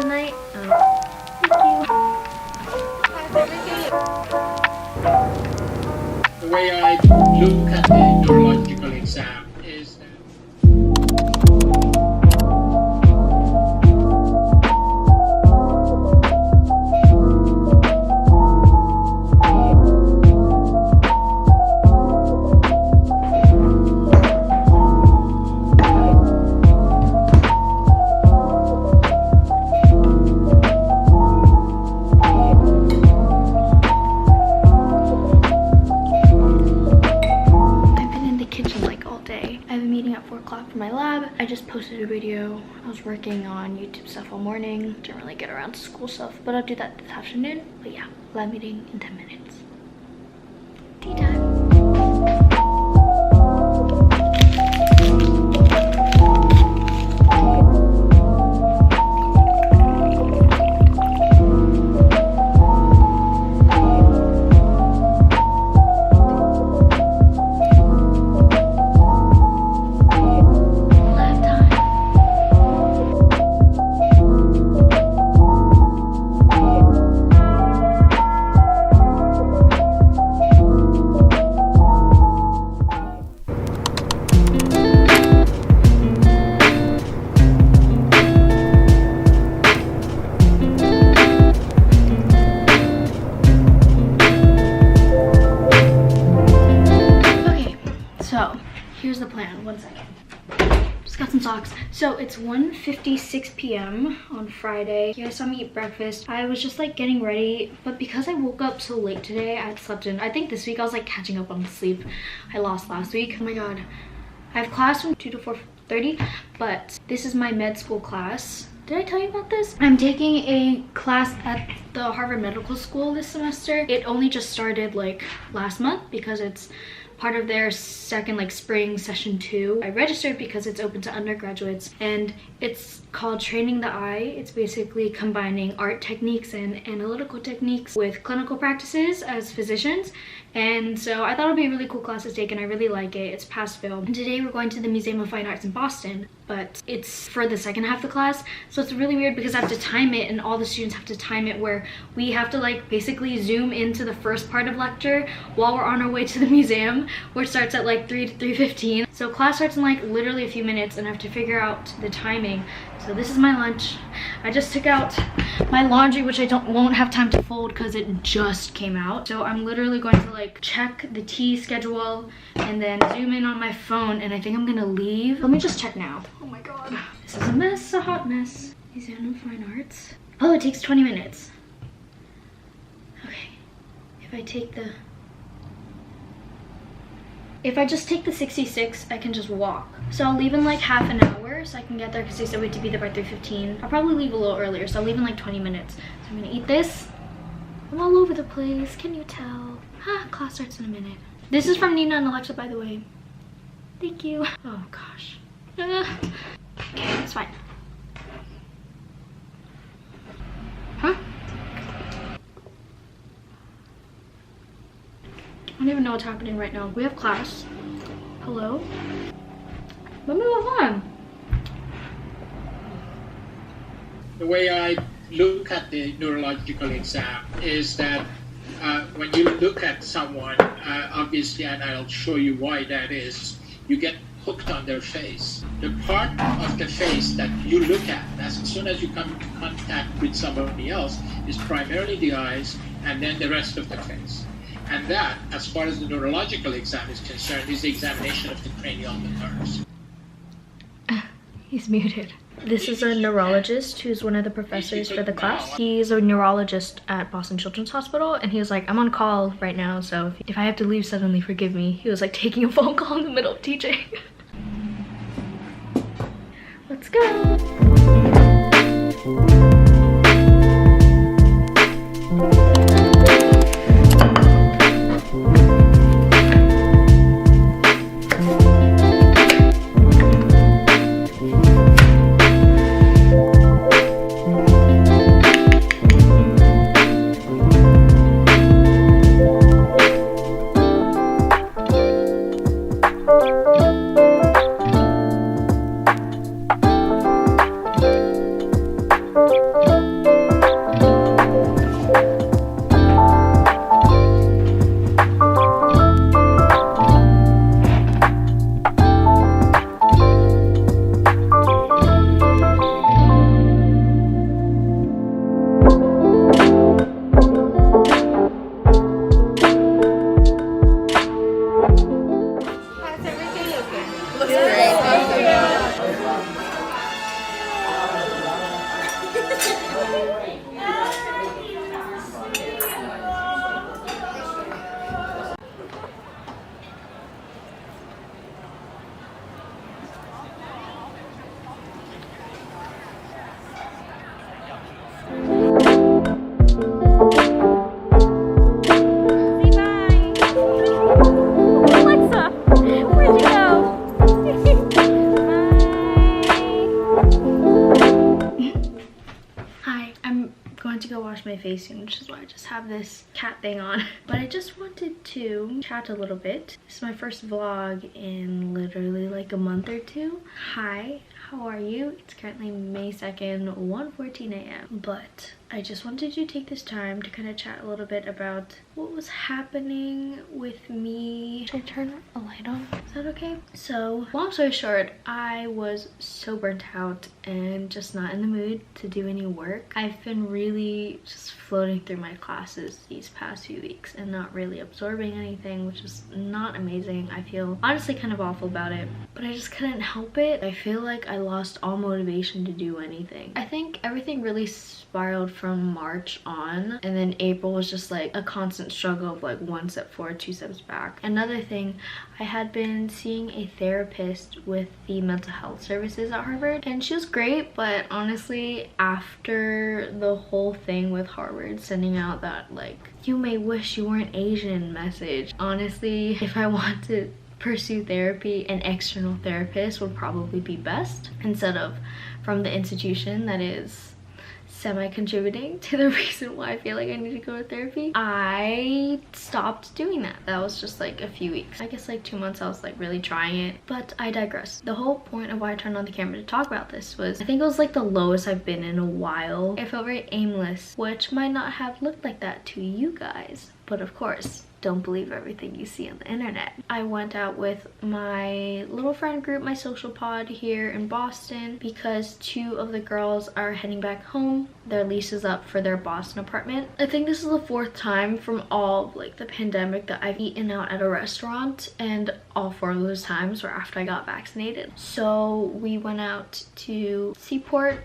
tonight. Thank you. The way I look at the neurological exam is that for my lab. I just posted a video. I was working on YouTube stuff all morning. Didn't really get around to school stuff, but I'll do that this afternoon. But yeah, lab meeting in 10 minutes. Tea time. Here's the plan. 1 second. Just got some socks. So it's 1:56 p.m. on Friday. You guys saw me eat breakfast. I was just like getting ready, but because I woke up so late today, I had slept in. I think this week I was like catching up on the sleep I lost last week. Oh my god. I have class from 2 to 4:30, but this is my med school class. Did I tell you about this? I'm taking a class at the Harvard Medical School this semester. It only just started like last month because it's part of their second like spring session 2. I registered because it's open to undergraduates and it's called Training the Eye. It's basically combining art techniques and analytical techniques with clinical practices as physicians. And so I thought it would be a really cool class to take and I really like it. It's pass fail. And today we're going to the Museum of Fine Arts in Boston, but it's for the second half of the class. So it's really weird because I have to time it and all the students have to time it where we have to like basically zoom into the first part of lecture while we're on our way to the museum, which starts at like 3 to 3:15. So class starts in like literally a few minutes and I have to figure out the timing. So this is my lunch. I just took out my laundry, which I won't have time to fold because it just came out. So I'm literally going to like check the tea schedule and then zoom in on my phone and I think I'm gonna leave. Let me just check now. Oh my god. This is a mess, a hot mess. Museum of Fine Arts. Oh, it takes 20 minutes. Okay. If I just take the 66, I can just walk. So I'll leave in like half an hour so I can get there because they said we had to be there by 3:15. I'll probably leave a little earlier, so I'll leave in like 20 minutes. So I'm gonna eat this. I'm all over the place, can you tell? Class starts in a minute. This is from Nina and Alexa, by the way. Thank you. Oh gosh. Okay, it's fine. Huh? I don't even know what's happening right now. We have class. Hello? Let me move on. the way I look at the neurological exam is that when you look at someone, obviously, and I'll show you why that is, you get hooked on their face. The part of the face that you look at as soon as you come into contact with somebody else is primarily the eyes and then the rest of the face. And that, as far as the neurological exam is concerned, is the examination of the cranial nerves. He's muted. This is a neurologist who's one of the professors for the class. He's a neurologist at Boston Children's Hospital, and he was like, I'm on call right now, so if I have to leave suddenly, forgive me. He was like taking a phone call in the middle of teaching. Let's go. face soon, which is why I just have this cat thing on. But I just wanted to chat a little bit. This is my first vlog in literally like a month or two. Hi, how are you? It's currently May 2nd, 1:14 a.m. But I just wanted to take this time to kind of chat a little bit about what was happening with me. Should I turn a light on? Is that okay? So, long story short, I was so burnt out and just not in the mood to do any work. I've been really just floating through my classes these past few weeks and not really absorbing anything, which is not amazing. I feel honestly kind of awful about it, but I just couldn't help it. I feel like I lost all motivation to do anything. I think everything really spiraled from March on, and then April was just like a constant struggle of like one step forward, two steps back. Another thing, I had been seeing a therapist with the mental health services at Harvard, and she was great, but honestly after the whole thing with Harvard sending out that like "you may wish you weren't Asian" message, honestly if I want to pursue therapy, an external therapist would probably be best instead of from the institution that is semi-contributing to the reason why I feel like I need to go to therapy. I stopped doing that. That was just like a few weeks. I guess like 2 months I was like really trying it, but I digress. The whole point of why I turned on the camera to talk about this was I think it was like the lowest I've been in a while. I felt very aimless, which might not have looked like that to you guys, but of course, don't believe everything you see on the internet. I went out with my little friend group, my social pod here in Boston, because 2 of the girls are heading back home. Their lease is up for their Boston apartment. I think this is the 4th time from all like the pandemic that I've eaten out at a restaurant, and all 4 of those times were after I got vaccinated. So we went out to Seaport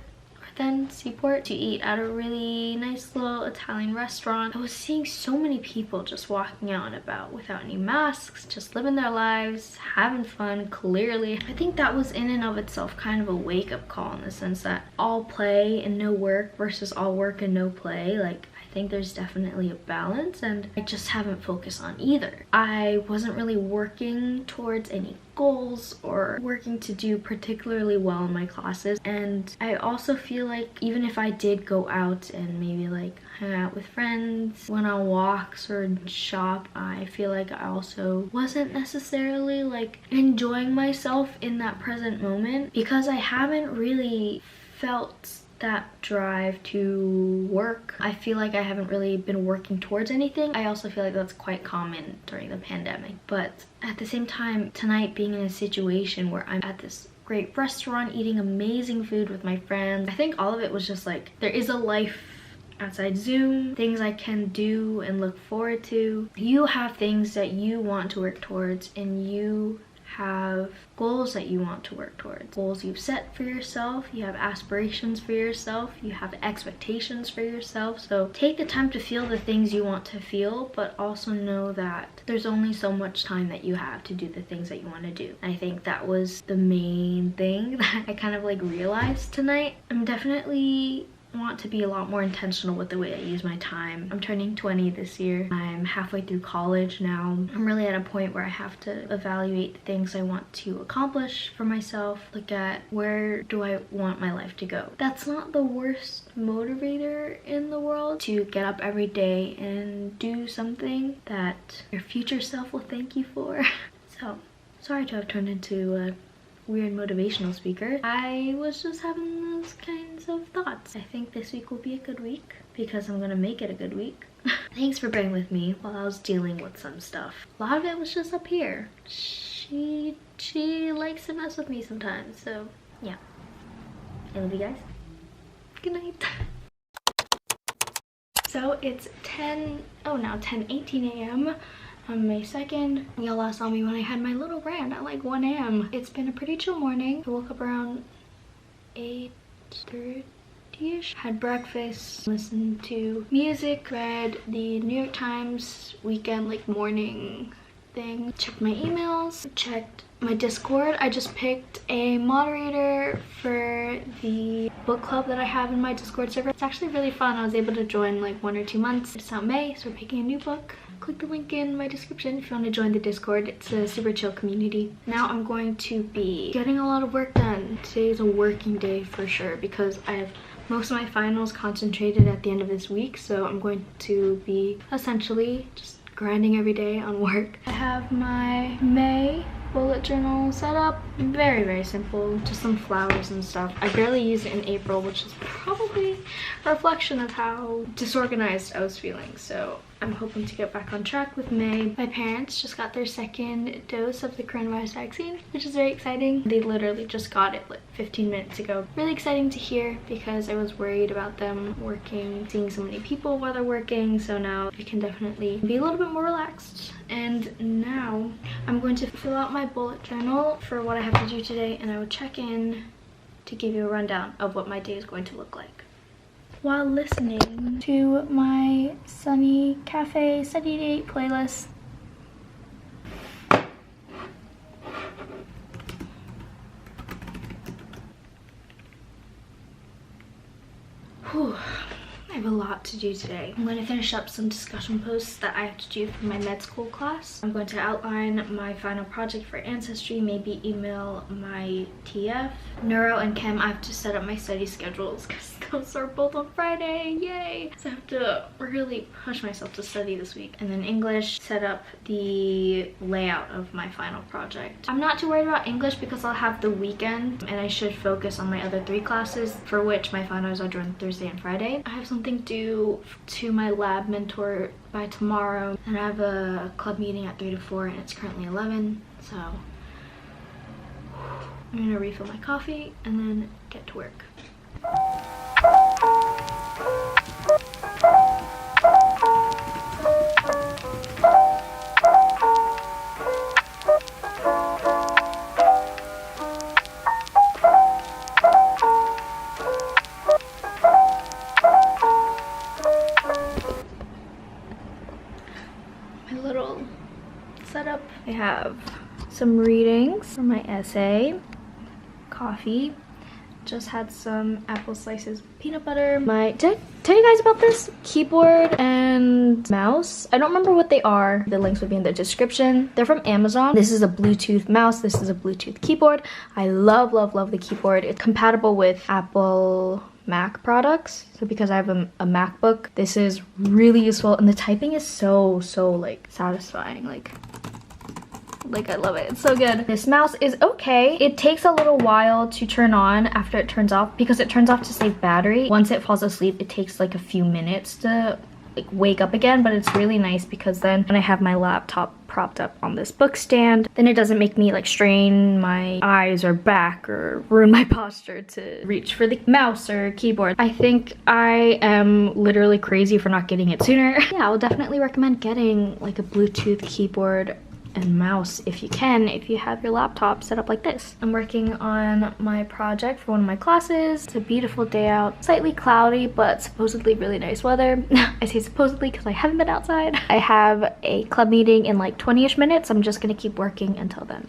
to eat at a really nice little Italian restaurant. I was seeing so many people just walking out and about without any masks, just living their lives, having fun, clearly. I think that was in and of itself kind of a wake-up call in the sense that all play and no work versus all work and no play. Like, I think there's definitely a balance, and I just haven't focused on either. I wasn't really working towards any goals or working to do particularly well in my classes, and I also feel like even if I did go out and maybe like hang out with friends, went on walks or shop, I feel like I also wasn't necessarily like enjoying myself in that present moment because I haven't really felt that drive to work. I feel like I haven't really been working towards anything. I also feel like that's quite common during the pandemic, but at the same time, tonight being in a situation where I'm at this great restaurant eating amazing food with my friends, I think all of it was just like there is a life outside Zoom, things I can do and look forward to. You have things that you want to work towards, and you have goals that you want to work towards, goals you've set for yourself, you have aspirations for yourself, you have expectations for yourself. So take the time to feel the things you want to feel, but also know that there's only so much time that you have to do the things that you want to do. And I think that was the main thing that I kind of like realized tonight. I'm definitely want to be a lot more intentional with the way I use my time. I'm turning 20 this year. I'm halfway through college now. I'm really at a point where I have to evaluate the things I want to accomplish for myself, look at where do I want my life to go. That's not the worst motivator in the world, to get up every day and do something that your future self will thank you for. So, sorry to have turned into a weird motivational speaker. I was just having those kinds of thoughts. I think this week will be a good week because I'm gonna make it a good week. Thanks for bearing with me while I was dealing with some stuff. A lot of it was just up here. She likes to mess with me sometimes, so yeah. I love you guys. Good night. So it's 10:18 a.m. on May 2nd. Y'all last saw me when I had my little rant at like 1 a.m. It's been a pretty chill morning. I woke up around 8:30-ish. Had breakfast, listened to music, read the New York Times weekend like morning thing, checked my emails, checked my Discord. I just picked a moderator for the book club that I have in my Discord server. It's actually really fun. I was able to join like 1 or 2 months. It's out May, so we're picking a new book. Click the link in my description if you want to join the Discord. It's a super chill community. Now I'm going to be getting a lot of work done. Today's a working day for sure because I have most of my finals concentrated at the end of this week, so I'm going to be essentially just grinding every day on work. I have my May bullet journal set up. Very simple, just some flowers and stuff. I barely used it in April, which is probably a reflection of how disorganized I was feeling, so I'm hoping to get back on track with May. My parents just got their second dose of the coronavirus vaccine, which is very exciting. They literally just got it like 15 minutes ago. Really exciting to hear because I was worried about them working, seeing so many people while they're working, so now we can definitely be a little bit more relaxed. And now I'm going to fill out my bullet journal for what I have to do today, and I will check in to give you a rundown of what my day is going to look like while listening to my Sunny Cafe Study Date playlist. Whew. I have a lot to do today. I'm going to finish up some discussion posts that I have to do for my med school class. I'm going to outline my final project for Ancestry, maybe email my TF. Neuro and Chem, I have to set up my study schedules because those are both on Friday, yay! So I have to really push myself to study this week. And then English, set up the layout of my final project. I'm not too worried about English because I'll have the weekend and I should focus on my other 3 classes, for which my finals are during Thursday and Friday. I have something due to my lab mentor by tomorrow, and I have a club meeting at 3 to 4 and it's currently 11, so I'm gonna refill my coffee and then get to work. My little setup. I have some readings for my essay, coffee, just had some apple slices with peanut butter. Did I tell you guys about this? Keyboard and mouse. I don't remember what they are. The links would be in the description. They're from Amazon. This is a Bluetooth mouse. This is a Bluetooth keyboard. I love the keyboard. It's compatible with Apple Mac products, so because I have a MacBook, this is really useful, and the typing is so like satisfying. Like I love it. It's so good. This mouse is okay. It takes a little while to turn on after it turns off because it turns off to save battery. Once it falls asleep, it takes like a few minutes to like wake up again, but it's really nice because then when I have my laptop propped up on this book stand, then it doesn't make me like strain my eyes or back or ruin my posture to reach for the mouse or keyboard. I think I am literally crazy for not getting it sooner. Yeah, I will definitely recommend getting like a Bluetooth keyboard and mouse if you can, if you have your laptop set up like this. I'm working on my project for one of my classes. It's a beautiful day out, slightly cloudy, but supposedly really nice weather. I say supposedly because I haven't been outside. I have a club meeting in like 20-ish minutes. I'm just gonna keep working until then.